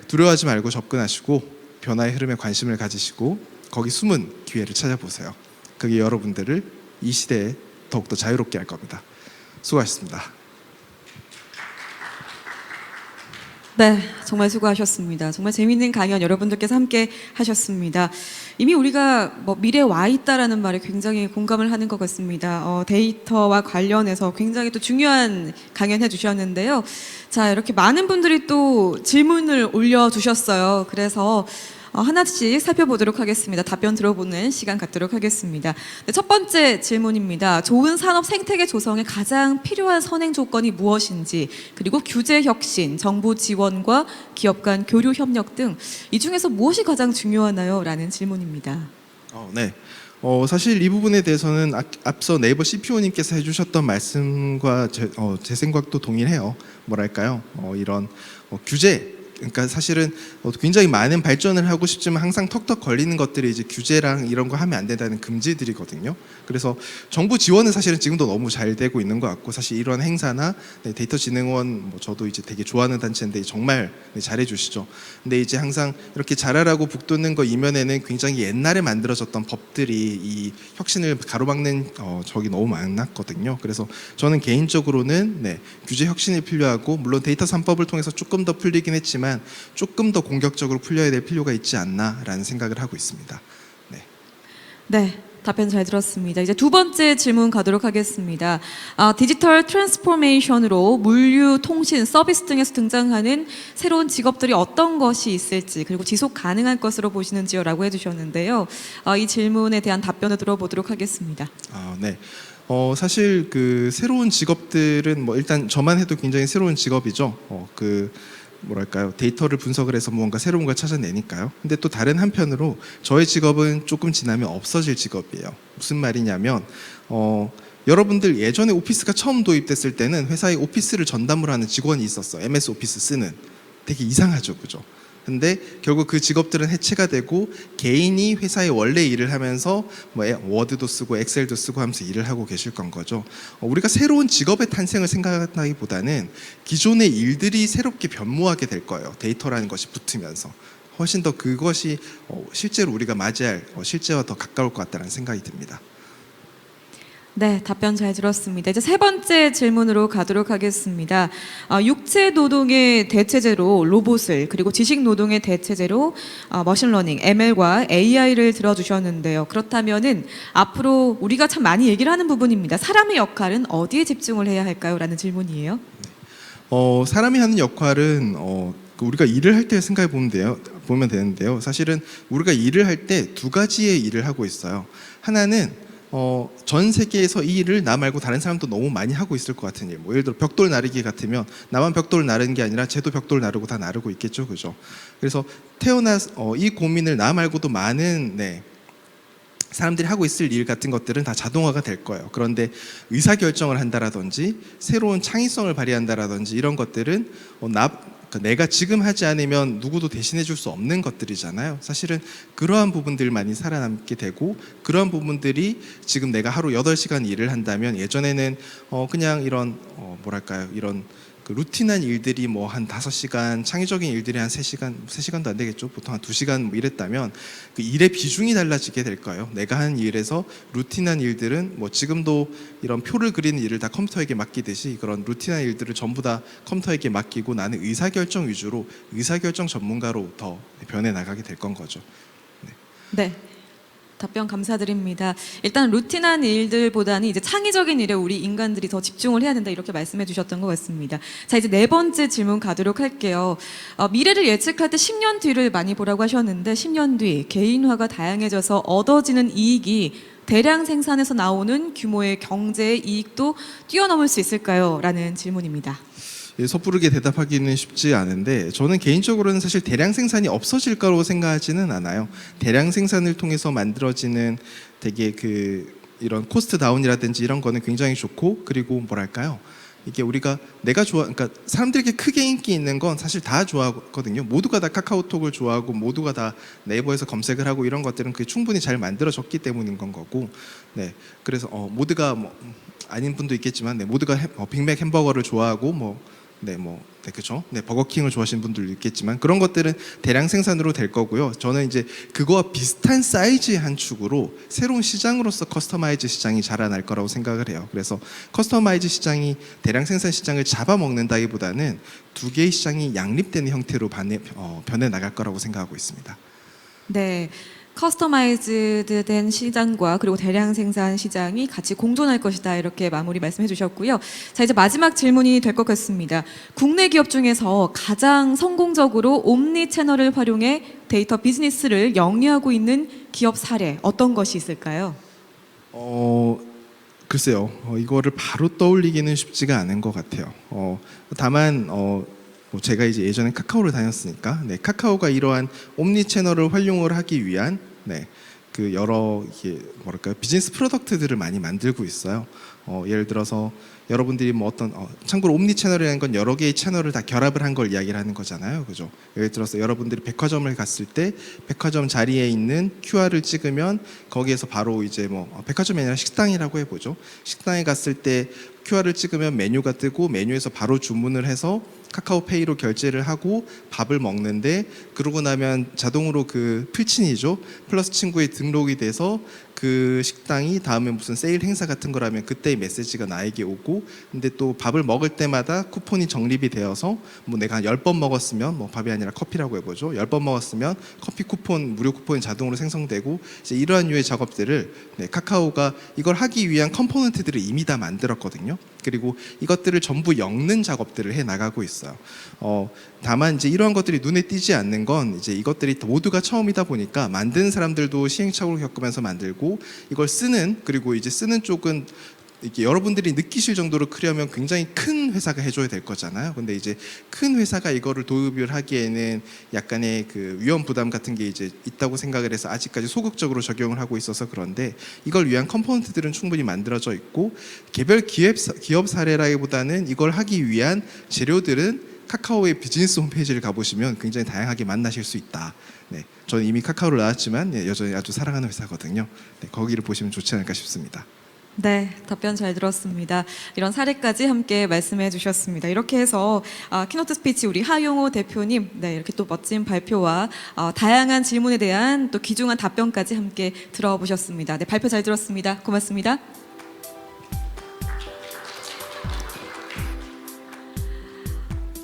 [SPEAKER 1] 두려워하지 말고 접근하시고 변화의 흐름에 관심을 가지시고 거기 숨은 기회를 찾아보세요. 그게 여러분들을 이 시대에 더욱더 자유롭게 할 겁니다. 수고하셨습니다.
[SPEAKER 2] 정말 수고하셨습니다. 정말 재미있는 강연 여러분들께서 함께 하셨습니다. 이미 우리가 미래에 와 있다라는 말에 굉장히 공감을 하는 것 같습니다. 데이터와 관련해서 굉장히 또 중요한 강연 해주셨는데요. 자, 이렇게 많은 분들이 또 질문을 올려주셨어요. 그래서 하나씩 살펴보도록 하겠습니다. 답변 들어보는 시간 갖도록 하겠습니다. 네, 첫 번째 질문입니다. 좋은 산업 생태계 조성에 가장 필요한 선행 조건이 무엇인지, 그리고 규제 혁신, 정부 지원과 기업 간 교류 협력 등 이 중에서 무엇이 가장 중요하나요? 라는 질문입니다.
[SPEAKER 1] 네. 사실 이 부분에 대해서는 앞서 네이버 CPO님께서 해주셨던 말씀과 제 생각도 동일해요. 뭐랄까요? 이런 규제, 그러니까 사실은 굉장히 많은 발전을 하고 싶지만 항상 턱턱 걸리는 것들이 이제 규제랑 이런 거 하면 안 된다는 금지들이거든요. 그래서 정부 지원은 사실은 지금도 너무 잘 되고 있는 것 같고, 사실 이런 행사나 데이터진흥원, 저도 이제 되게 좋아하는 단체인데 정말 잘해주시죠. 근데 이제 항상 이렇게 잘하라고 북돋는 거 이면에는 굉장히 옛날에 만들어졌던 법들이 이 혁신을 가로막는 적이 너무 많았거든요. 그래서 저는 개인적으로는 규제 혁신이 필요하고, 물론 데이터 3법을 통해서 조금 더 풀리긴 했지만 조금 더 공격적으로 풀려야 될 필요가 있지 않나라는 생각을 하고 있습니다.
[SPEAKER 2] 네, 답변 잘 들었습니다. 이제 두 번째 질문 가도록 하겠습니다. 디지털 트랜스포메이션으로 물류, 통신, 서비스 등에서 등장하는 새로운 직업들이 어떤 것이 있을지, 그리고 지속 가능할 것으로 보시는지요? 라고 해주셨는데요. 이 질문에 대한 답변을 들어보도록 하겠습니다.
[SPEAKER 1] 네. 사실 그 새로운 직업들은 일단 저만 해도 굉장히 새로운 직업이죠. 뭐랄까요, 데이터를 분석을 해서 뭔가 새로운 걸 찾아내니까요. 근데 또 다른 한편으로 저의 직업은 조금 지나면 없어질 직업이에요. 무슨 말이냐면 여러분들 예전에 오피스가 처음 도입됐을 때는 회사에 오피스를 전담으로 하는 직원이 있었어요. MS 오피스 쓰는. 되게 이상하죠, 그죠? 근데 결국 그 직업들은 해체가 되고 개인이 회사에 원래 일을 하면서 워드도 쓰고 엑셀도 쓰고 하면서 일을 하고 계실 건 거죠. 우리가 새로운 직업의 탄생을 생각하기보다는 기존의 일들이 새롭게 변모하게 될 거예요. 데이터라는 것이 붙으면서 훨씬 더 그것이 실제로 우리가 맞이할 실제와 더 가까울 것 같다는 생각이 듭니다.
[SPEAKER 2] 네, 답변 잘 들었습니다. 이제 세 번째 질문으로 가도록 하겠습니다. 육체 노동의 대체제로 로봇을, 그리고 지식 노동의 대체제로 머신러닝, ML과 AI를 들어주셨는데요. 그렇다면은 앞으로 우리가 참 많이 얘기를 하는 부분입니다. 사람의 역할은 어디에 집중을 해야 할까요? 라는 질문이에요.
[SPEAKER 1] 사람이 하는 역할은 우리가 일을 할 때 생각해 보면 되는데요. 사실은 우리가 일을 할 때 두 가지의 일을 하고 있어요. 하나는 전 세계에서 이 일을 나 말고 다른 사람도 너무 많이 하고 있을 것 같은 일. 예를 들어 벽돌 나르기 같으면 나만 벽돌 나르는 게 아니라 쟤도 벽돌 나르고 다 나르고 있겠죠, 그죠? 그래서 이 고민을 나 말고도 많은 사람들이 하고 있을 일 같은 것들은 다 자동화가 될 거예요. 그런데 의사결정을 한다라든지 새로운 창의성을 발휘한다라든지 이런 것들은 내가 지금 하지 않으면 누구도 대신해 줄 수 없는 것들이잖아요. 사실은 그러한 부분들만이 살아남게 되고, 그러한 부분들이 지금 내가 하루 8시간 일을 한다면 예전에는 그냥 이런 뭐랄까요, 이런 그 루틴한 일들이 한 5시간, 창의적인 일들이 한 3시간도 안 되겠죠. 보통 한 2시간 일했다면 그 일의 비중이 달라지게 될 거예요. 내가 하는 일에서 루틴한 일들은 지금도 이런 표를 그리는 일을 다 컴퓨터에게 맡기듯이 그런 루틴한 일들을 전부 다 컴퓨터에게 맡기고 나는 의사결정 위주로 의사결정 전문가로 더 변해 나가게 될 건 거죠.
[SPEAKER 2] 네. 답변 감사드립니다. 일단 루틴한 일들보다는 이제 창의적인 일에 우리 인간들이 더 집중을 해야 된다, 이렇게 말씀해 주셨던 것 같습니다. 자, 이제 네 번째 질문 가도록 할게요. 미래를 예측할 때 10년 뒤를 많이 보라고 하셨는데 10년 뒤 개인화가 다양해져서 얻어지는 이익이 대량 생산에서 나오는 규모의 경제의 이익도 뛰어넘을 수 있을까요? 라는 질문입니다.
[SPEAKER 1] 섣부르게 대답하기는 쉽지 않은데 저는 개인적으로는 사실 대량 생산이 없어질 거라고 생각하지는 않아요. 대량 생산을 통해서 만들어지는 되게 이런 코스트 다운이라든지 이런 거는 굉장히 좋고, 그리고 뭐랄까요, 이게 그러니까 사람들에게 크게 인기 있는 건 사실 다 좋아하거든요. 모두가 다 카카오톡을 좋아하고 모두가 다 네이버에서 검색을 하고 이런 것들은 그게 충분히 잘 만들어졌기 때문인 건 거고, 그래서 모두가 아닌 분도 있겠지만 모두가 빅맥 햄버거를 좋아하고 그렇죠. 버거킹을 좋아하시는 분들도 있겠지만 그런 것들은 대량 생산으로 될 거고요. 저는 이제 그거와 비슷한 사이즈의 한 축으로 새로운 시장으로서 커스터마이즈 시장이 자라날 거라고 생각을 해요. 그래서 커스터마이즈 시장이 대량 생산 시장을 잡아먹는다기보다는 두 개의 시장이 양립되는 형태로 변해 나갈 거라고 생각하고 있습니다.
[SPEAKER 2] 네. 커스터마이즈드 된 시장과 그리고 대량 생산 시장이 같이 공존할 것이다 이렇게 마무리 말씀해 주셨고요. 자, 이제 마지막 질문이 될 것 같습니다. 국내 기업 중에서 가장 성공적으로 옴니 채널을 활용해 데이터 비즈니스를 영위하고 있는 기업 사례 어떤 것이 있을까요?
[SPEAKER 1] 글쎄요. 이거를 바로 떠올리기는 쉽지가 않은 것 같아요. 다만 제가 이제 예전에 카카오를 다녔으니까 카카오가 이러한 옴니 채널을 활용을 하기 위한 그 여러 비즈니스 프로덕트들을 많이 만들고 있어요. 예를 들어서 여러분들이 참고로 옴니 채널이라는 건 여러 개의 채널을 다 결합을 한 걸 이야기를 하는 거잖아요, 그죠? 예를 들어서 여러분들이 백화점을 갔을 때 백화점 자리에 있는 QR을 찍으면 거기에서 바로 이제 백화점이 아니라 식당이라고 해보죠. 식당에 갔을 때 QR을 찍으면 메뉴가 뜨고 메뉴에서 바로 주문을 해서 카카오페이로 결제를 하고 밥을 먹는데 그러고 나면 자동으로 그 필친이죠. 플러스 친구에 등록이 돼서 그 식당이 다음에 무슨 세일 행사 같은 거라면 그때의 메시지가 나에게 오고 근데 또 밥을 먹을 때마다 쿠폰이 적립이 되어서 내가 한 10번 먹었으면 밥이 아니라 커피라고 해보죠. 10번 먹었으면 커피 쿠폰, 무료 쿠폰이 자동으로 생성되고 이제 이러한 유의 작업들을 카카오가 이걸 하기 위한 컴포넌트들을 이미 다 만들었거든요. 그리고 이것들을 전부 엮는 작업들을 해 나가고 있어요. 다만 이제 이러한 것들이 눈에 띄지 않는 건 이제 이것들이 모두가 처음이다 보니까 만드는 사람들도 시행착오를 겪으면서 만들고 이걸 그리고 이제 쓰는 쪽은 이게 여러분들이 느끼실 정도로 크려면 굉장히 큰 회사가 해줘야 될 거잖아요. 근데 이제 큰 회사가 이거를 도입을 하기에는 약간의 그 위험 부담 같은 게 이제 있다고 생각을 해서 아직까지 소극적으로 적용을 하고 있어서 그런데 이걸 위한 컴포넌트들은 충분히 만들어져 있고 개별 기업 사례라기보다는 이걸 하기 위한 재료들은 카카오의 비즈니스 홈페이지를 가보시면 굉장히 다양하게 만나실 수 있다. 저는 이미 카카오를 나왔지만 여전히 아주 사랑하는 회사거든요. 거기를 보시면 좋지 않을까 싶습니다.
[SPEAKER 2] 네, 답변 잘 들었습니다. 이런 사례까지 함께 말씀해 주셨습니다. 이렇게 해서 키노트 스피치 우리 하용호 대표님 이렇게 또 멋진 발표와 다양한 질문에 대한 또 귀중한 답변까지 함께 들어보셨습니다. 네, 발표 잘 들었습니다. 고맙습니다.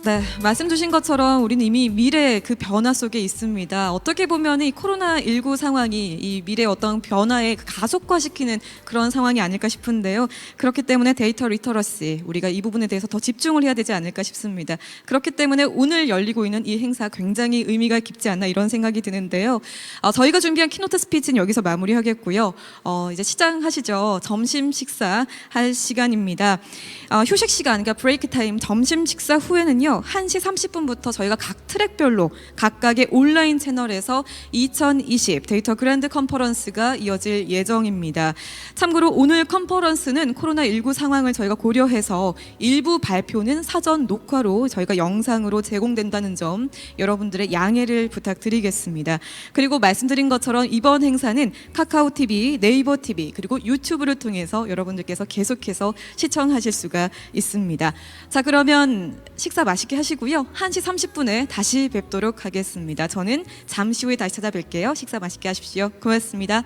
[SPEAKER 2] 네, 말씀 주신 것처럼 우리는 이미 미래의 그 변화 속에 있습니다. 어떻게 보면 이 코로나19 상황이 이 미래의 어떤 변화에 가속화시키는 그런 상황이 아닐까 싶은데요. 그렇기 때문에 데이터 리터러시, 우리가 이 부분에 대해서 더 집중을 해야 되지 않을까 싶습니다. 그렇기 때문에 오늘 열리고 있는 이 행사 굉장히 의미가 깊지 않나 이런 생각이 드는데요. 저희가 준비한 키노트 스피치는 여기서 마무리하겠고요. 이제 시작하시죠. 점심 식사 할 시간입니다. 휴식 시간, 그러니까 브레이크 타임, 점심 식사 후에는요. 1시 30분부터 저희가 각 트랙별로 각각의 온라인 채널에서 2020 데이터 그랜드 컨퍼런스가 이어질 예정입니다. 참고로 오늘 컨퍼런스는 코로나19 상황을 저희가 고려해서 일부 발표는 사전 녹화로 저희가 영상으로 제공된다는 점 여러분들의 양해를 부탁드리겠습니다. 그리고 말씀드린 것처럼 이번 행사는 카카오 TV, 네이버 TV 그리고 유튜브를 통해서 여러분들께서 계속해서 시청하실 수가 있습니다. 자, 그러면 식사 맛있게 하시고요. 1시 30분에 다시 뵙도록 하겠습니다. 저는 잠시 후에 다시 찾아뵐게요. 식사 맛있게 하십시오. 고맙습니다.